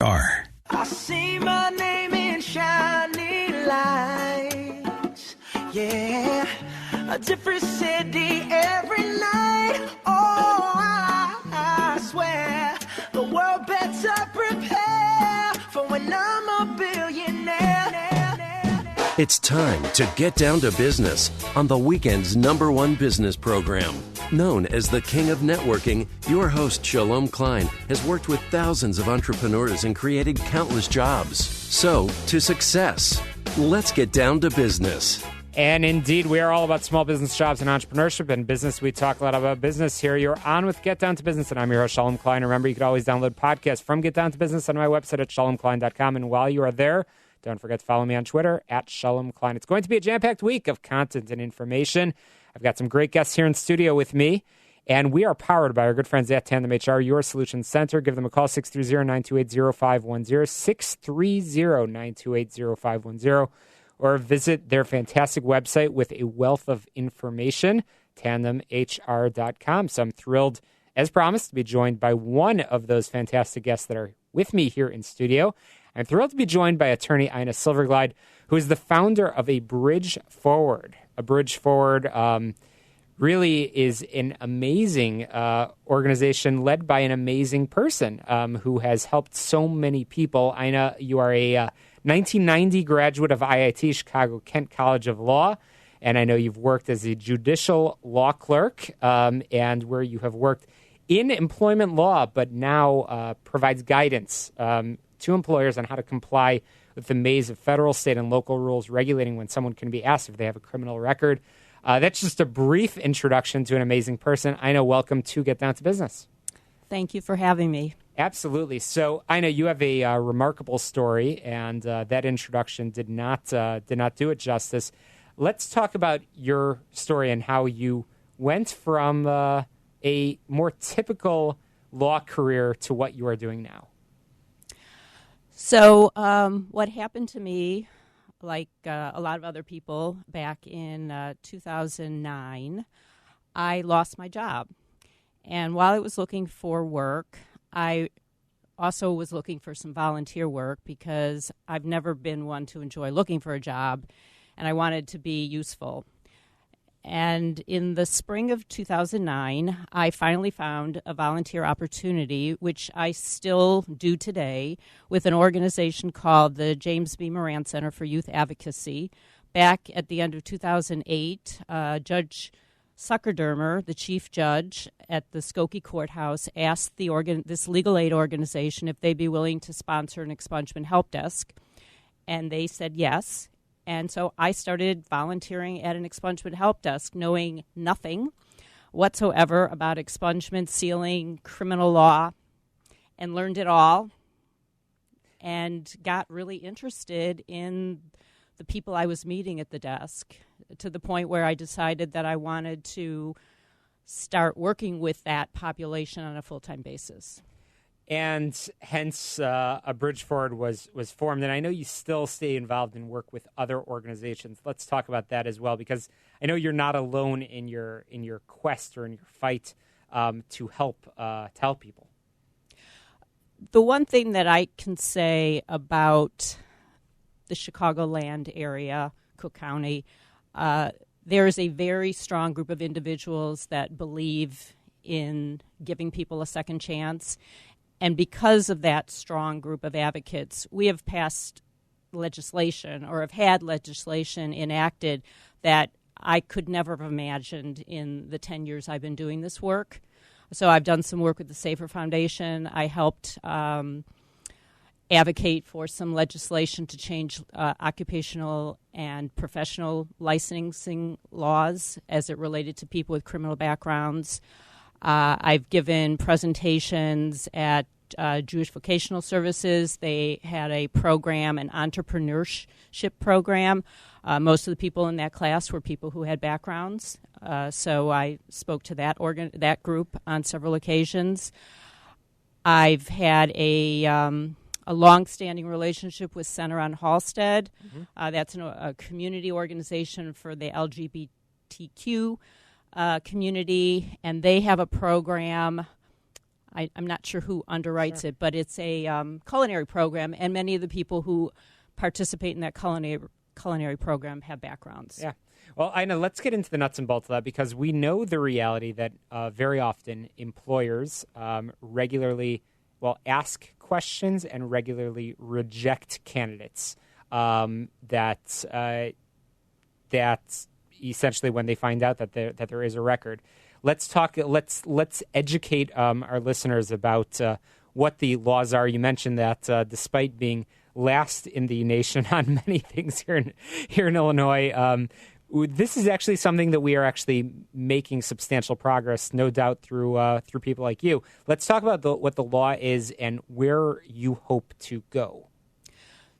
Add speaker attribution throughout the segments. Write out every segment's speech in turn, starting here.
Speaker 1: Are.
Speaker 2: I see my name in shining lights, yeah, a different city every night. Oh, I swear the world better prepare for when I'm a billionaire.
Speaker 3: It's time to get down to business on the weekend's #1 business program. Known as the King of Networking, your host, Shalom Klein, has worked with thousands of entrepreneurs and created countless jobs. So, to success. Let's get down to business.
Speaker 4: And indeed, we are all about small business, jobs, and entrepreneurship. And business, we talk a lot about business here. You're on with Get Down to Business, and I'm your host, Shalom Klein. Remember, you can always download podcasts from Get Down to Business on my website at shalomklein.com. And while you are there, don't forget to follow me on Twitter at Shalom Klein. It's going to be a jam-packed week of content and information. I've got some great guests here in studio with me, and we are powered by our good friends at Tandem HR, your solutions center. Give them a call, 630-928-0510, 630-928-0510, or visit their fantastic website with a wealth of information, tandemhr.com. So I'm thrilled, as promised, to be joined by one of those fantastic guests that are with me here in studio. I'm thrilled to be joined by attorney Ina Silvergleid, who is the founder of A Bridge Forward. A Bridge Forward really is an amazing organization led by an amazing person who has helped so many people. Ina, you are a 1990 graduate of IIT, Chicago Kent College of Law, and I know you've worked as a judicial law clerk and where you have worked in employment law, but now provides guidance to employers on how to comply with the maze of federal, state, and local rules regulating when someone can be asked if they have a criminal record. That's just a brief introduction to an amazing person. Ina, welcome to Get Down to Business.
Speaker 5: Thank you for having me.
Speaker 4: Absolutely. So, Ina, you have a remarkable story, and that introduction did not do it justice. Let's talk about your story and how you went from a more typical law career to what you are doing now.
Speaker 5: So what happened to me, like a lot of other people, back in 2009, I lost my job. And while I was looking for work, I also was looking for some volunteer work because I've never been one to enjoy looking for a job, and I wanted to be useful. And in the spring of 2009, I finally found a volunteer opportunity, which I still do today, with an organization called the James B. Moran Center for Youth Advocacy. Back at the end of 2008, Judge Suckerdermer, the chief judge at the Skokie Courthouse, asked this legal aid organization if they'd be willing to sponsor an expungement help desk, and they said yes. And so I started volunteering at an expungement help desk, knowing nothing whatsoever about expungement, sealing, criminal law, and learned it all and got really interested in the people I was meeting at the desk to the point where I decided that I wanted to start working with that population on a full-time basis.
Speaker 4: And hence, A Bridge Forward was formed. And I know you still stay involved and work with other organizations. Let's talk about that as well, because I know you're not alone in your quest or in your fight to help people.
Speaker 5: The one thing that I can say about the Chicagoland area, Cook County, there is a very strong group of individuals that believe in giving people a second chance. And because of that strong group of advocates, we have passed legislation or have had legislation enacted that I could never have imagined in the 10 years I've been doing this work. So I've done some work with the Safer Foundation. I helped advocate for some legislation to change occupational and professional licensing laws as it related to people with criminal backgrounds. I've given presentations at Jewish Vocational Services. They had a program, an entrepreneurship program. Most of the people in that class were people who had backgrounds. So I spoke to that group on several occasions. I've had a long-standing relationship with Center on Halstead. Mm-hmm. That's a community organization for the LGBTQ community, and they have a program I'm not sure who underwrites it, but it's a culinary program, and many of the people who participate in that culinary program have backgrounds.
Speaker 4: Yeah. Well, I know. Let's get into the nuts and bolts of that, because we know the reality that very often employers regularly ask questions and regularly reject candidates that essentially when they find out that there is a record. Let's educate our listeners about what the laws are. You mentioned that despite being last in the nation on many things here in Illinois, this is actually something that we are actually making substantial progress, no doubt, through people like you. Let's talk about what the law is and where you hope to go.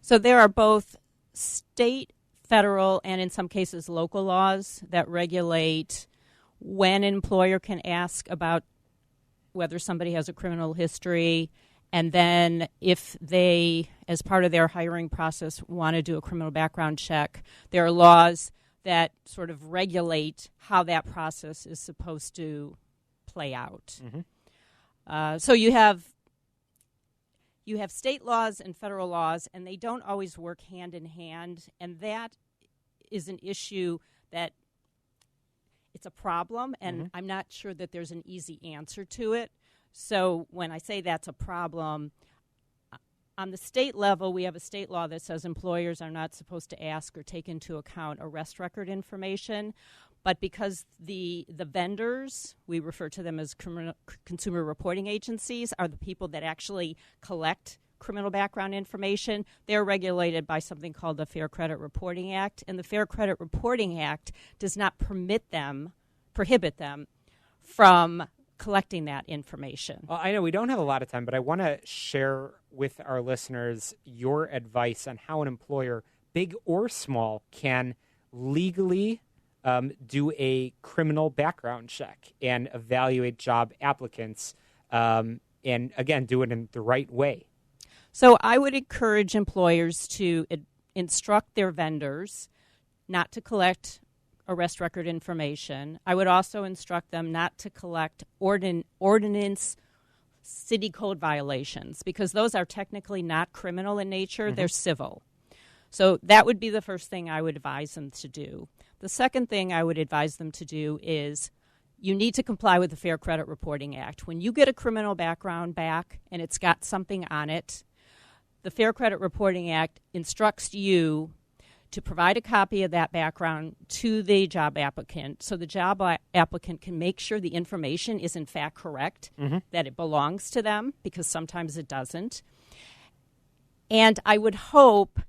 Speaker 5: So there are both state, federal, and in some cases local laws that regulate when an employer can ask about whether somebody has a criminal history, and then if they, as part of their hiring process, want to do a criminal background check, there are laws that sort of regulate how that process is supposed to play out.
Speaker 4: Mm-hmm.
Speaker 5: So you have state laws and federal laws, and they don't always work hand in hand, and that is an issue that it's a problem, and I'm not sure that there's an easy answer to it. So when I say that's a problem, on the state level, we have a state law that says employers are not supposed to ask or take into account arrest record information. But because the vendors, we refer to them as consumer reporting agencies, are the people that actually collect criminal background information, they're regulated by something called the Fair Credit Reporting Act. And the Fair Credit Reporting Act does not prohibit them from collecting that information.
Speaker 4: Well, I know we don't have a lot of time, but I want to share with our listeners your advice on how an employer, big or small, can legally do a criminal background check and evaluate job applicants, and again, do it in the right way.
Speaker 5: So I would encourage employers to instruct their vendors not to collect arrest record information. I would also instruct them not to collect ordinance city code violations, because those are technically not criminal in nature. They're civil. So that would be the first thing I would advise them to do. The second thing I would advise them to do is you need to comply with the Fair Credit Reporting Act. When you get a criminal background back and it's got something on it, the Fair Credit Reporting Act instructs you to provide a copy of that background to the job applicant so the job applicant can make sure the information is in fact correct, that it belongs to them, because sometimes it doesn't. And I would hope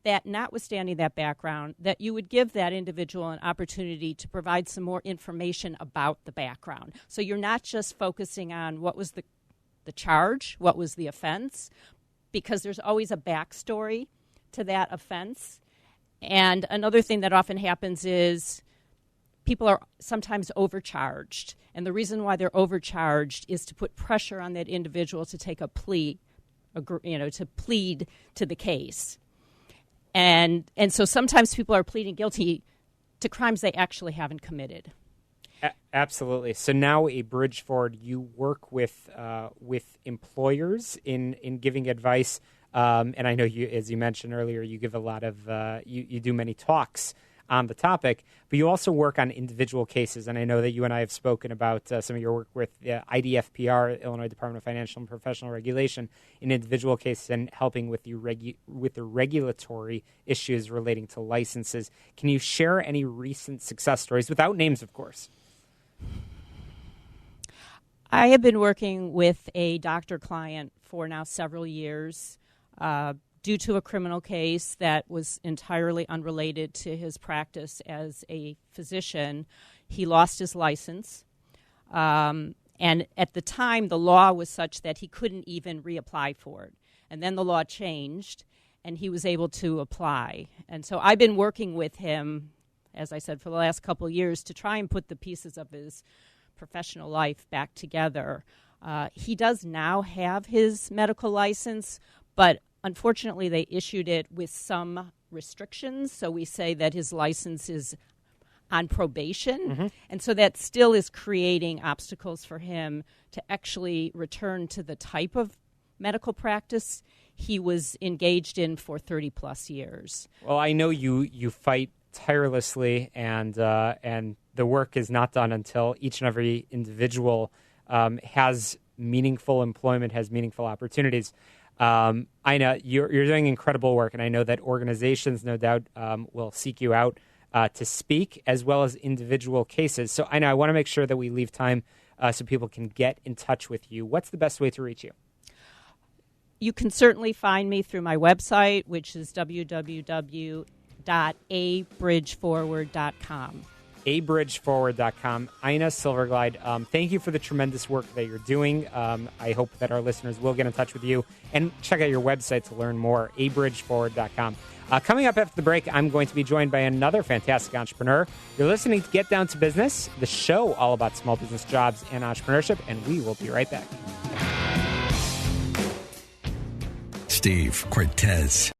Speaker 5: that, notwithstanding that background, that you would give that individual an opportunity to provide some more information about the background. So you're not just focusing on what was the charge, what was the offense, because there's always a backstory to that offense. And another thing that often happens is people are sometimes overcharged. And the reason why they're overcharged is to put pressure on that individual to take a plea, to plead to the case. And so sometimes people are pleading guilty to crimes they actually haven't committed.
Speaker 4: Absolutely. So now a bridge forward, you work with employers in giving advice. And I know you, as you mentioned earlier, you give a lot of you do many talks on the topic, but you also work on individual cases. And I know that you and I have spoken about some of your work with IDFPR, Illinois Department of Financial and Professional Regulation, in individual cases and helping with the regulatory issues relating to licenses. Can you share any recent success stories, without names, of course?
Speaker 5: I have been working with a doctor client for now several years. Due to a criminal case that was entirely unrelated to his practice as a physician, he lost his license. And at the time, the law was such that he couldn't even reapply for it. And then the law changed, and he was able to apply. And so I've been working with him, as I said, for the last couple of years to try and put the pieces of his professional life back together. He does now have his medical license, but unfortunately, they issued it with some restrictions. So we say that his license is on probation. And so that still is creating obstacles for him to actually return to the type of medical practice he was engaged in for 30 plus years.
Speaker 4: Well, I know you fight tirelessly, and the work is not done until each and every individual has meaningful employment, has meaningful opportunities. I know you're doing incredible work, and I know that organizations, no doubt, will seek you out to speak, as well as individual cases. So I know I want to make sure that we leave time so people can get in touch with you. What's the best way to reach you?
Speaker 5: You can certainly find me through my website, which is www.abridgeforward.com.
Speaker 4: abridgeforward.com. Ina Silvergleid, thank you for the tremendous work that you're doing. I hope that our listeners will get in touch with you and check out your website to learn more, abridgeforward.com. Coming up after the break, I'm going to be joined by another fantastic entrepreneur. You're listening to Get Down to Business, the show all about small business jobs and entrepreneurship, and we will be right back.
Speaker 1: Steve Cortez.